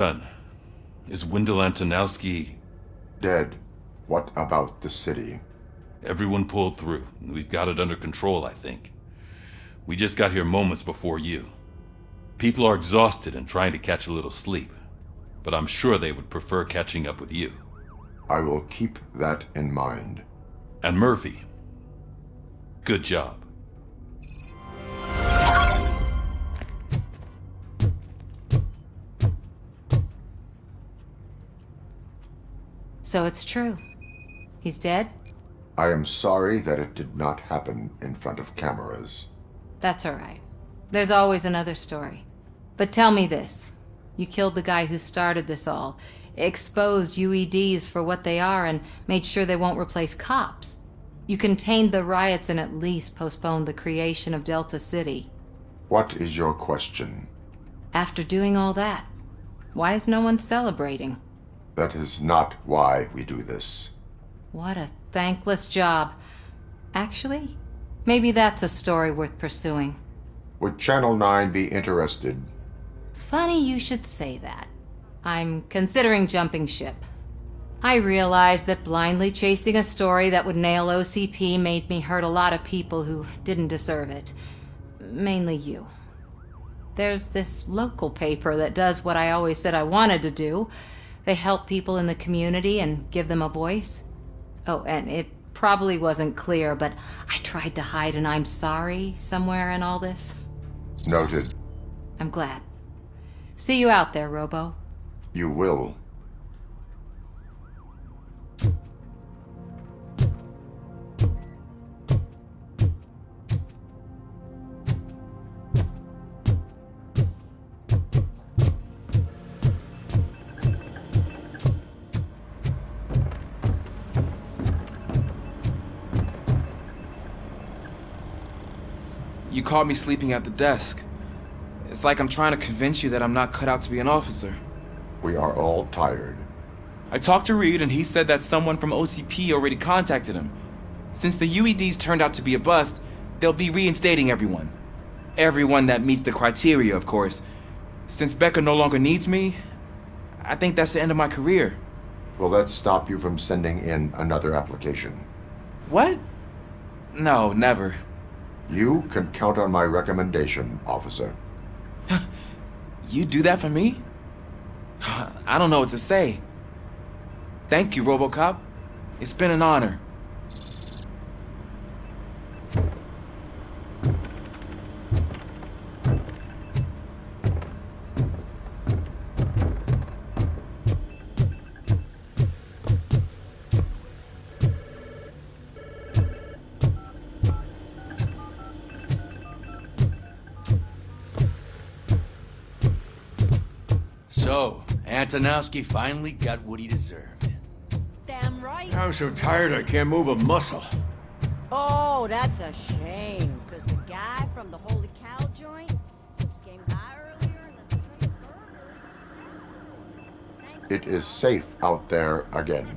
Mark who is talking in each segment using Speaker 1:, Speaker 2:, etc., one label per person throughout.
Speaker 1: Son, is Wendell Antonowski...
Speaker 2: Dead. What about the city?
Speaker 1: Everyone pulled through. We've got it under control, I think. We just got here moments before you. People are exhausted and trying to catch a little sleep, but I'm sure they would prefer catching up with you.
Speaker 2: I will keep that in mind.
Speaker 1: And Murphy, good job.
Speaker 3: So it's true. He's dead?
Speaker 2: I am sorry that it did not happen in front of cameras.
Speaker 3: That's all right. There's always another story. But tell me this. You killed the guy who started this all, exposed UEDs for what they are, and made sure they won't replace cops. You contained the riots and at least postponed the creation of Delta City.
Speaker 2: What is your question?
Speaker 3: After doing all that, why is no one celebrating?
Speaker 2: That is not why we do this.
Speaker 3: What a thankless job. Actually, maybe that's a story worth pursuing.
Speaker 2: Would Channel 9 be interested?
Speaker 3: Funny you should say that. I'm considering jumping ship. I realized that blindly chasing a story that would nail OCP made me hurt a lot of people who didn't deserve it. Mainly you. There's this local paper that does what I always said I wanted to do. They help people in the community and give them a voice. Oh, and it probably wasn't clear, but I tried to hide an I'm sorry somewhere in all this.
Speaker 2: Noted.
Speaker 3: I'm glad. See you out there, Robo.
Speaker 2: You will.
Speaker 4: You caught me sleeping at the desk. It's like I'm trying to convince you that I'm not cut out to be an officer.
Speaker 2: We are all tired.
Speaker 4: I talked to Reed and he said that someone from OCP already contacted him. Since the UEDs turned out to be a bust, they'll be reinstating everyone. Everyone that meets the criteria, of course. Since Becca no longer needs me, I think that's the end of my career.
Speaker 2: Will that stop you from sending in another application?
Speaker 4: What? No, never.
Speaker 2: You can count on my recommendation, officer.
Speaker 4: You do that for me? I don't know what to say. Thank you, RoboCop. It's been an honor.
Speaker 5: So, Antonowski finally got what he deserved.
Speaker 6: Damn right.
Speaker 7: I'm so tired I can't move a muscle.
Speaker 6: Oh, that's a shame. Because the guy from the Holy Cow joint came by earlier and then traded burgers.
Speaker 2: It is safe out there again.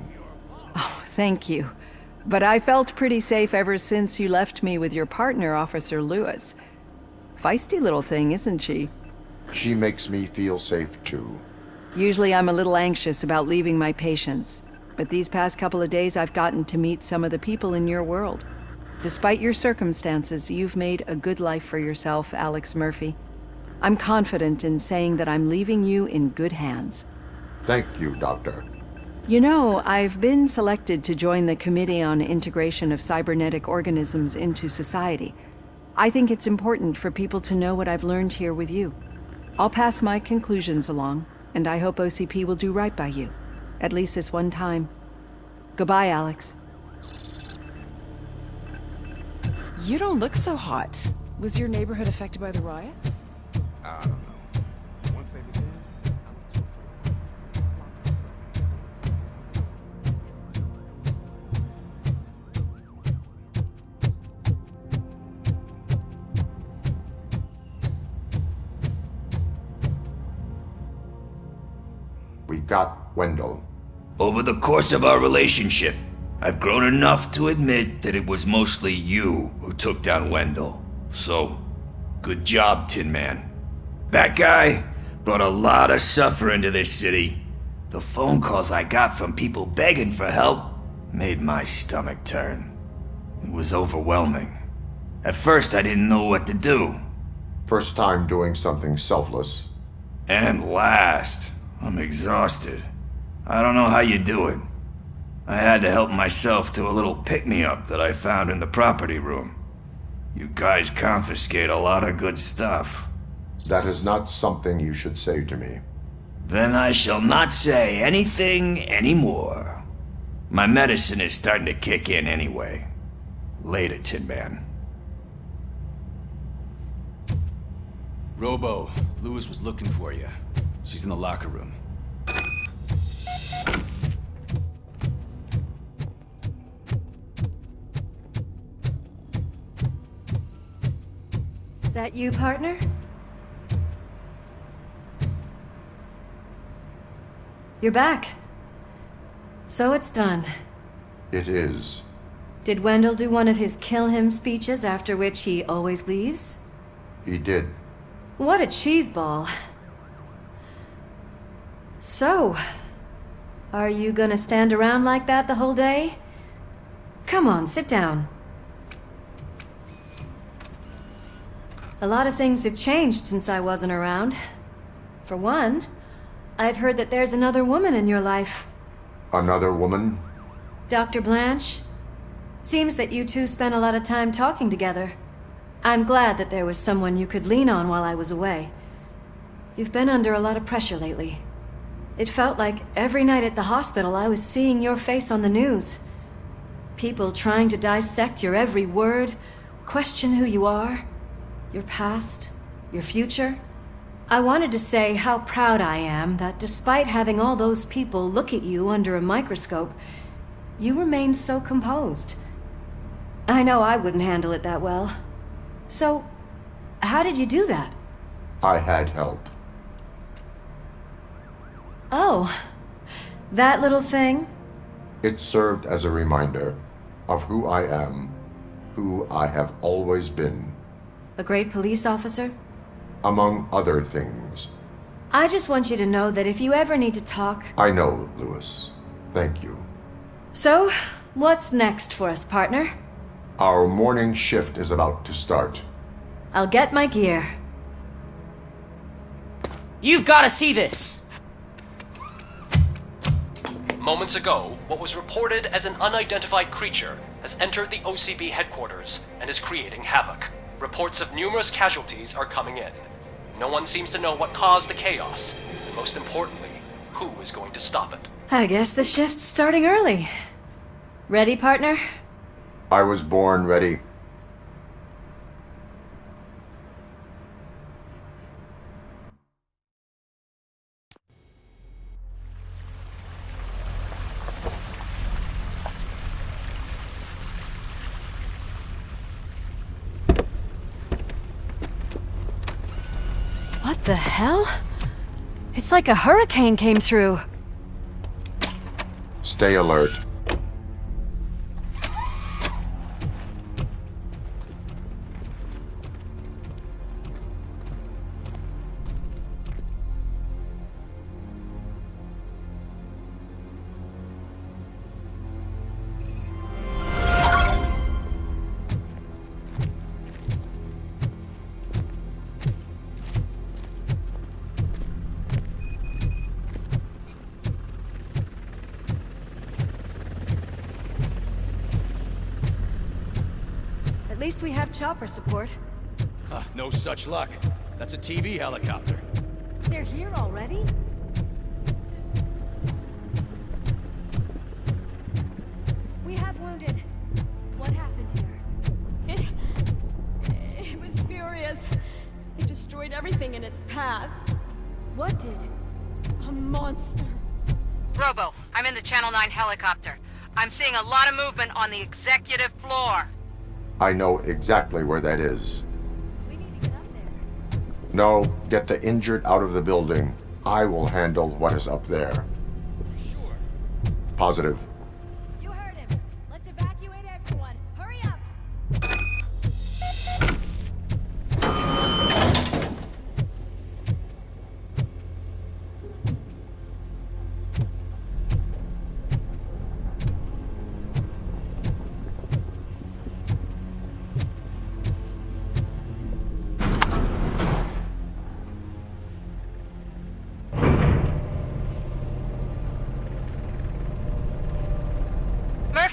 Speaker 8: Oh, thank you. But I felt pretty safe ever since you left me with your partner, Officer Lewis. Feisty little thing, isn't she?
Speaker 2: She makes me feel safe too.
Speaker 8: Usually I'm a little anxious about leaving my patients, but these past couple of days I've gotten to meet some of the people in your world. Despite your circumstances, you've made a good life for yourself, Alex Murphy. I'm confident in saying that I'm leaving you in good hands.
Speaker 2: Thank you, Doctor.
Speaker 8: You know, I've been selected to join the Committee on Integration of Cybernetic Organisms into Society. I think it's important for people to know what I've learned here with you. I'll pass my conclusions along, and I hope OCP will do right by you. At least this one time. Goodbye, Alex.
Speaker 9: You don't look so hot. Was your neighborhood affected by the riots?
Speaker 7: I don't know. Once they began, I was too
Speaker 2: We got Wendell.
Speaker 5: Over the course of our relationship, I've grown enough to admit that it was mostly you who took down Wendell. So, good job, Tin Man. That guy, Brought a lot of suffering to this city. The phone calls I got from people begging for help made my stomach turn. It was overwhelming. At first, I didn't know what to do.
Speaker 2: First time doing something selfless.
Speaker 5: And last, I'm exhausted. I don't know how you do it. I had to help myself to a little pick-me-up that I found in the property room. You guys confiscate a lot of good stuff.
Speaker 2: That is not something you should say to me.
Speaker 5: Then I shall not say anything anymore. My medicine is starting to kick in anyway. Later, Tin Man.
Speaker 10: Robo, Lewis was looking for you. She's in the locker room.
Speaker 3: That you, partner? You're back. So it's done.
Speaker 2: It is.
Speaker 3: Did Wendell do one of his kill him speeches after which he always leaves?
Speaker 2: He did.
Speaker 3: What a cheeseball. So, are you gonna stand around like that the whole day? Come on, sit down. A lot of things have changed since I wasn't around. For one, I've heard that there's another woman in your life.
Speaker 2: Another woman?
Speaker 3: Dr. Blanche? Seems that you two spent a lot of time talking together. I'm glad that there was someone you could lean on while I was away. You've been under a lot of pressure lately. It felt like every night at the hospital I was seeing your face on the news. People trying to dissect your every word, question who you are, your past, your future. I wanted to say how proud I am that despite having all those people look at you under a microscope, you remain so composed. I know I wouldn't handle it that well. So, how did you do that?
Speaker 2: I had help.
Speaker 3: Oh, that little thing?
Speaker 2: It served as a reminder of who I am, who I have always been.
Speaker 3: A great police officer?
Speaker 2: Among other things.
Speaker 3: I just want you to know that if you ever need to talk...
Speaker 2: I know, Lewis. Thank you.
Speaker 3: So, what's next for us, partner?
Speaker 2: Our morning shift is about to start.
Speaker 3: I'll get my gear.
Speaker 11: You've got to see this!
Speaker 12: Moments ago, what was reported as an unidentified creature has entered the OCB headquarters and is creating havoc. Reports of numerous casualties are coming in. No one seems to know what caused the chaos, and most importantly, who is going to stop it.
Speaker 3: I guess the shift's starting early. Ready, partner?
Speaker 2: I was born ready.
Speaker 3: What the hell? It's like a hurricane came through.
Speaker 2: Stay alert.
Speaker 3: At least we have chopper support.
Speaker 10: No such luck. That's a TV helicopter.
Speaker 3: They're here already? We have wounded. What happened here?
Speaker 13: It was furious. It destroyed everything in its path.
Speaker 3: What did?
Speaker 13: A monster.
Speaker 6: Robo, I'm in the Channel 9 helicopter. I'm seeing a lot of movement on the executive floor.
Speaker 2: I know exactly where that is.
Speaker 3: We need to get up there.
Speaker 2: No, get the injured out of the building. I will handle what is up there.
Speaker 10: Sure.
Speaker 2: Positive.
Speaker 3: You heard him. Let's evacuate everyone. Hurry up!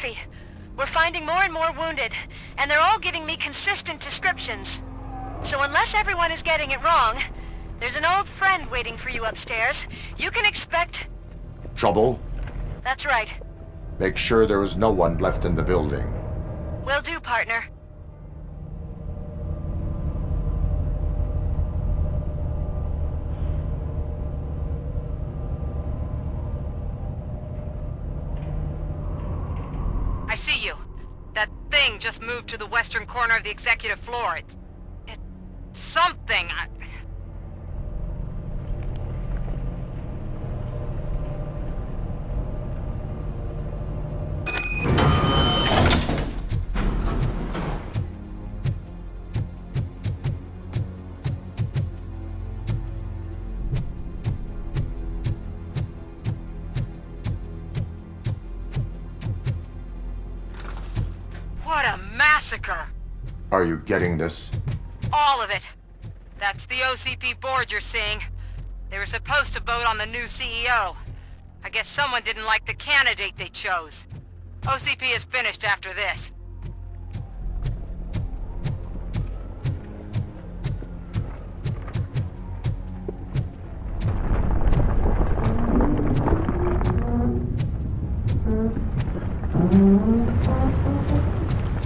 Speaker 14: Murphy, we're finding more and more wounded, and they're all giving me consistent descriptions. So unless everyone is getting it wrong, there's an old friend waiting for you upstairs. You can expect...
Speaker 2: Trouble?
Speaker 14: That's right.
Speaker 2: Make sure there is no one left in the building.
Speaker 14: Will do, partner. I see you. That thing just moved to the western corner of the executive floor. It's something. What a massacre!
Speaker 2: Are you getting this?
Speaker 14: All of it. That's the OCP board you're seeing. They were supposed to vote on the new CEO. I guess someone didn't like the candidate they chose. OCP is finished after this.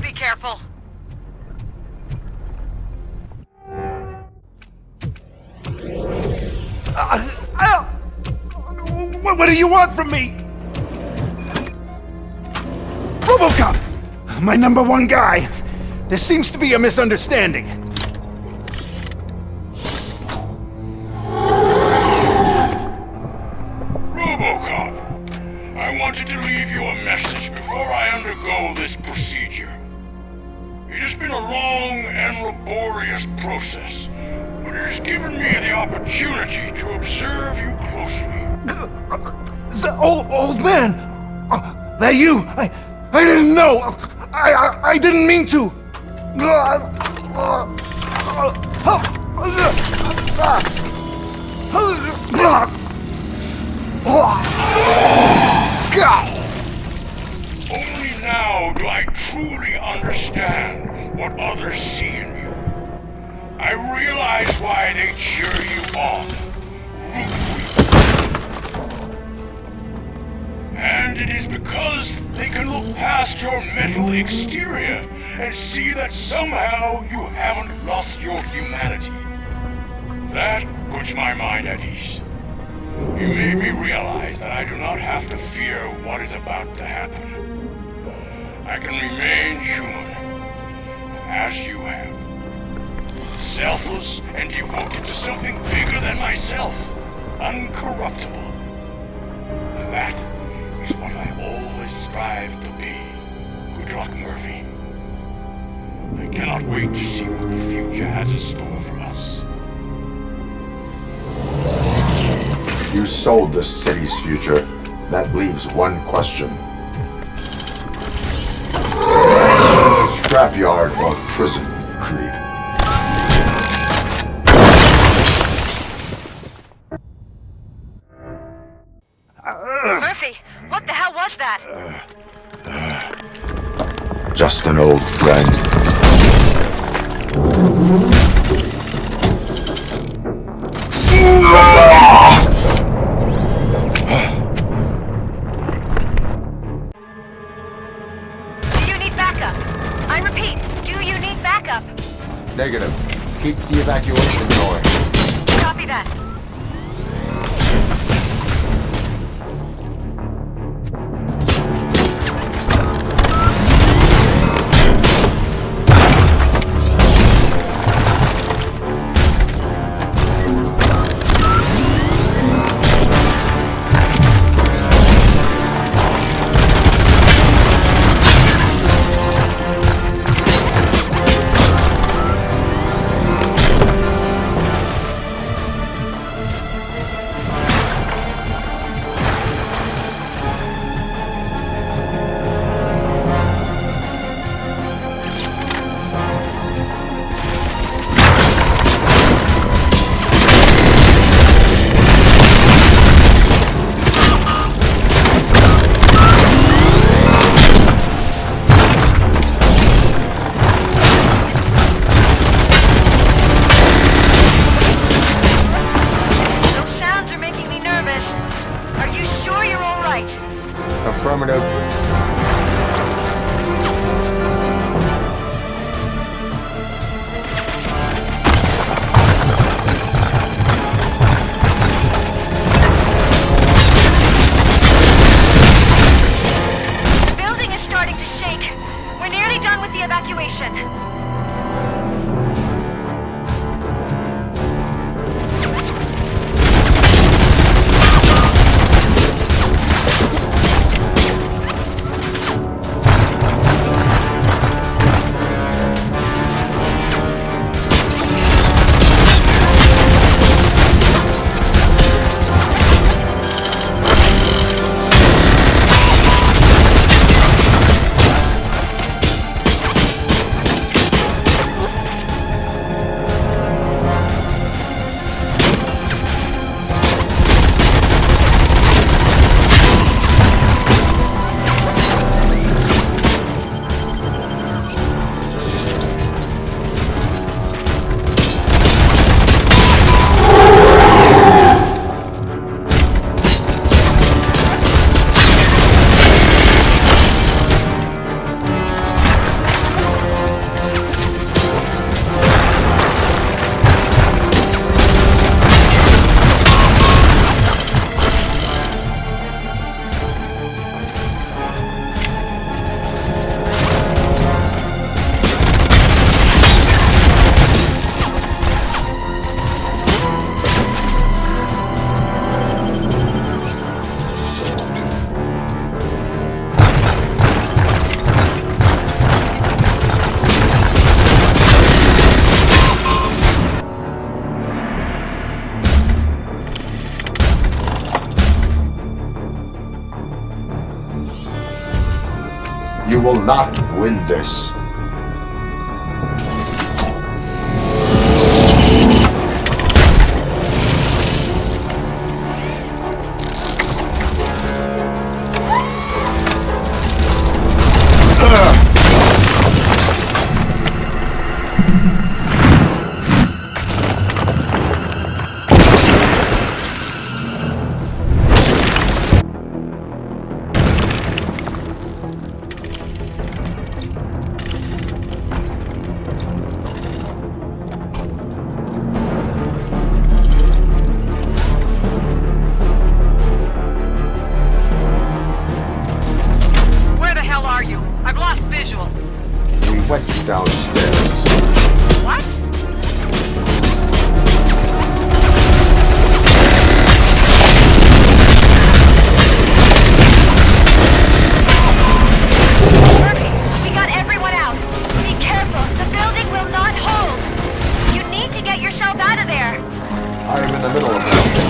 Speaker 14: Be careful.
Speaker 5: What do you want from me? ROBOCOP! My #1 guy. There seems to be a misunderstanding.
Speaker 15: ROBOCOP, I wanted to leave you a message before I undergo this procedure. It has been a long and laborious process, but it has given me the opportunity to observe you closely.
Speaker 5: The old man! That you! I didn't know! I didn't mean to!
Speaker 15: Only now do I truly understand what others see in you. I realize why they cheer you on, root for you. And it is because they can look past your mental exterior and see that somehow you haven't lost your humanity. That puts my mind at ease. You made me realize that I do not have to fear what is about to happen. I can remain human, as you have. Selfless and devoted to something bigger than myself. Uncorruptible. And that is what I always strive to be. Good luck, Murphy. I cannot wait to see what the future has in store for us.
Speaker 2: You sold the city's future. That leaves one question. Scrapyard or prison, creep?
Speaker 14: Murphy, what the hell was that?
Speaker 2: Just an old friend.
Speaker 14: Do you need backup? I repeat, do you need backup?
Speaker 2: Negative. Keep the evacuation going.
Speaker 14: Copy that.
Speaker 2: Affirmative.
Speaker 14: The building is starting to shake. We're nearly done with the evacuation.
Speaker 2: You will not win this. Went downstairs.
Speaker 14: What? Murphy, we got everyone out. Be careful. The building will not hold. You need to get yourself out of there.
Speaker 2: I am in the middle of something.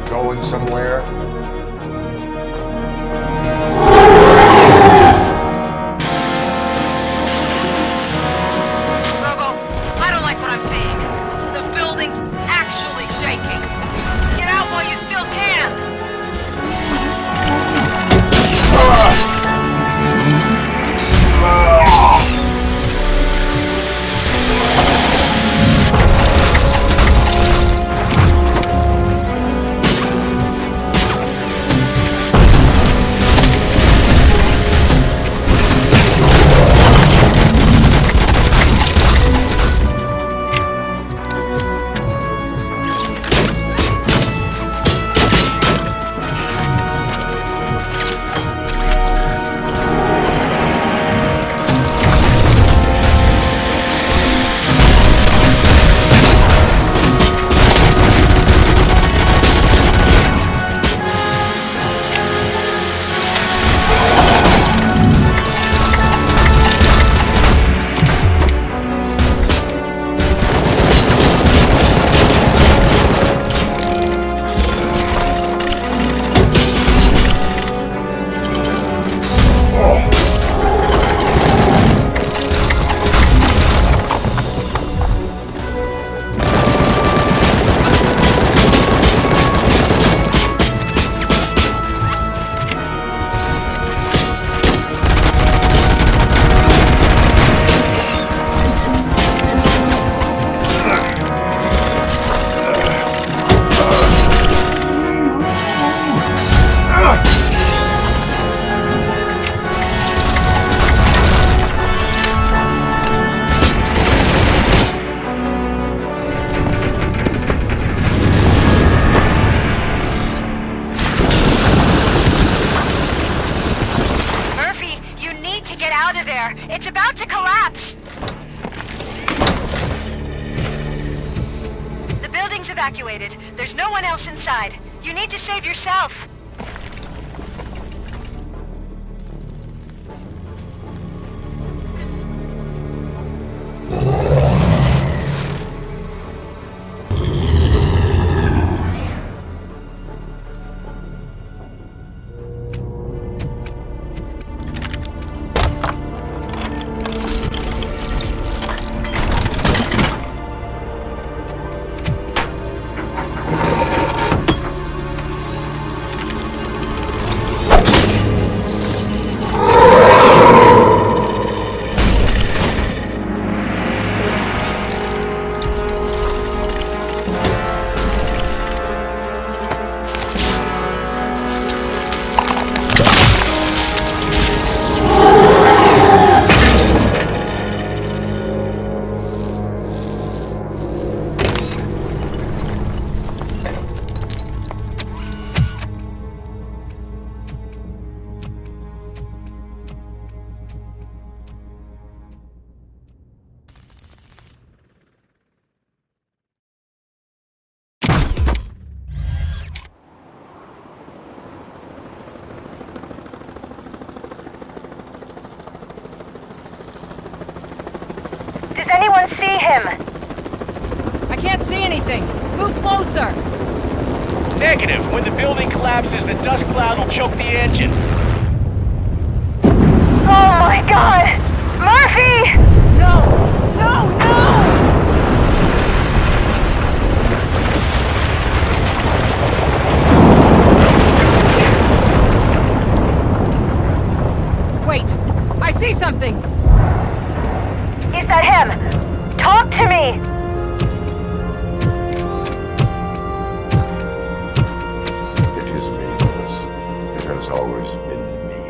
Speaker 2: Going somewhere?
Speaker 14: Robo, I don't like what I'm seeing. The building's actually shaking. Get out while you still can. It's about to collapse! The building's evacuated. There's no one else inside. You need to save yourself. Does anyone see him?
Speaker 3: I can't see anything. Move closer.
Speaker 10: Negative. When the building collapses, the dust cloud will choke the engine.
Speaker 14: Oh my god! Murphy!
Speaker 3: No! No, no! Wait! I see something!
Speaker 14: Is that him? Talk to me!
Speaker 2: It is me, Lewis. It has always been me.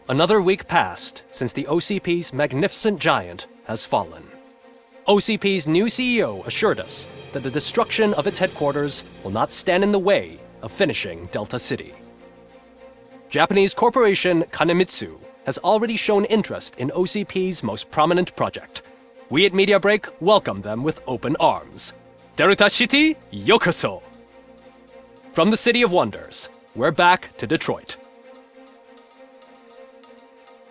Speaker 12: Another week passed since the OCP's magnificent giant has fallen. OCP's new CEO assured us that the destruction of its headquarters will not stand in the way of finishing Delta City. Japanese corporation Kanemitsu has already shown interest in OCP's most prominent project. We at Media Break welcome them with open arms. Delta City, yokoso! From the City of Wonders, we're back to Detroit.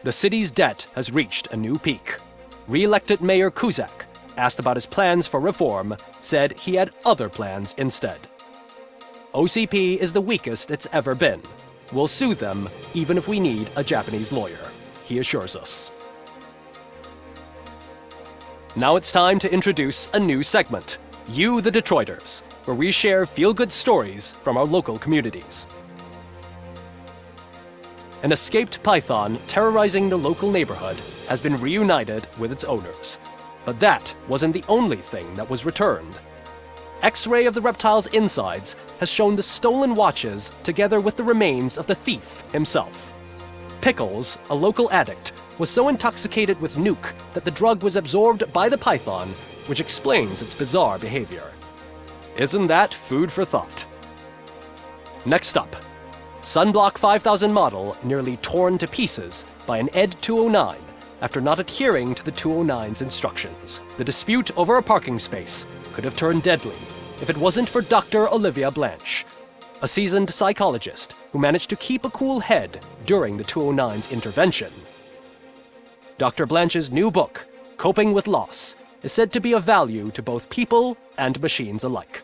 Speaker 12: The city's debt has reached a new peak. Re-elected Mayor Kuzak, asked about his plans for reform, said he had other plans instead. OCP is the weakest it's ever been. We'll sue them even if we need a Japanese lawyer, he assures us. Now it's time to introduce a new segment, You the Detroiters, where we share feel-good stories from our local communities. An escaped python terrorizing the local neighborhood has been reunited with its owners. But that wasn't the only thing that was returned. X-ray of the reptile's insides has shown the stolen watches together with the remains of the thief himself. Pickles, a local addict, was so intoxicated with nuke that the drug was absorbed by the python, which explains its bizarre behavior. Isn't that food for thought? Next up, Sunblock 5000 model nearly torn to pieces by an ED 209 after not adhering to the 209's instructions. The dispute over a parking space could have turned deadly if it wasn't for Dr. Olivia Blanche, a seasoned psychologist who managed to keep a cool head during the 209's intervention. Dr. Blanche's new book, Coping with Loss, is said to be of value to both people and machines alike.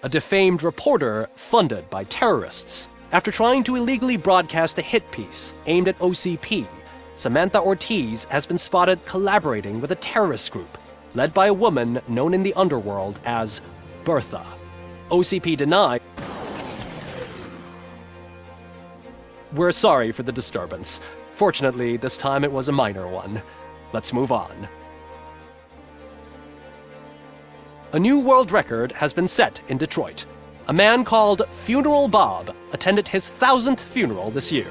Speaker 12: A defamed reporter funded by terrorists. After trying to illegally broadcast a hit piece aimed at OCP, Samantha Ortiz has been spotted collaborating with a terrorist group led by a woman known in the underworld as Bertha. OCP denied. We're sorry for the disturbance. Fortunately, this time it was a minor one. Let's move on. A new world record has been set in Detroit. A man called Funeral Bob attended his 1000th funeral this year.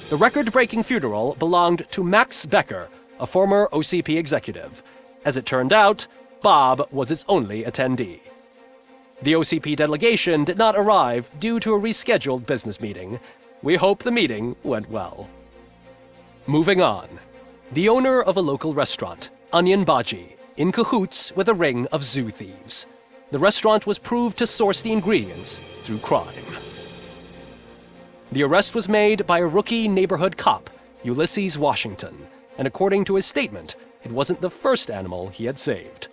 Speaker 12: The record-breaking funeral belonged to Max Becker, a former OCP executive.
Speaker 16: As it turned out, Bob was its only attendee. The OCP delegation did not arrive due to a rescheduled business meeting. We hope the meeting went well. Moving on. The owner of a local restaurant, Onion Baji, in cahoots with a ring of zoo thieves. The restaurant was proved to source the ingredients through crime. The arrest was made by a rookie neighborhood cop, Ulysses Washington, and according to his statement, it wasn't the first animal he had saved.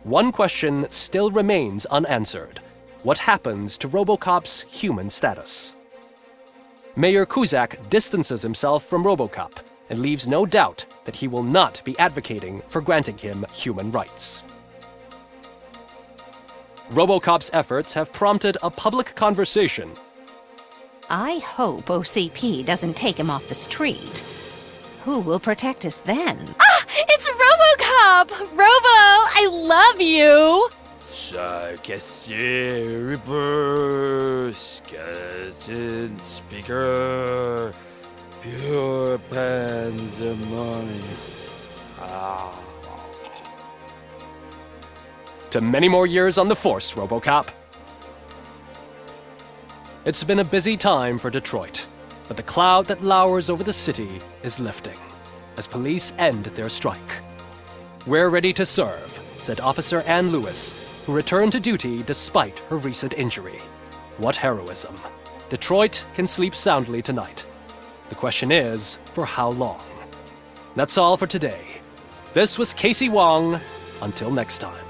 Speaker 16: One question still remains unanswered. What happens to ROBOCOP's human status? Mayor Kuzak distances himself from ROBOCOP and leaves no doubt that he will not be advocating for granting him human rights. ROBOCOP's efforts have prompted a public conversation.
Speaker 17: I hope OCP doesn't take him off the street. Who will protect us then?
Speaker 13: Ah! It's RoboCop! Robo, I love you!
Speaker 18: Reaper, skeleton speaker, pure pandemonium.
Speaker 16: To many more years on the force, ROBOCOP. It's been a busy time for Detroit, but the cloud that lowers over the city is lifting as police end their strike. We're ready to serve, said Officer Ann Lewis, who returned to duty despite her recent injury. What heroism. Detroit can sleep soundly tonight. The question is, for how long? That's all for today. This was Casey Wong. Until next time.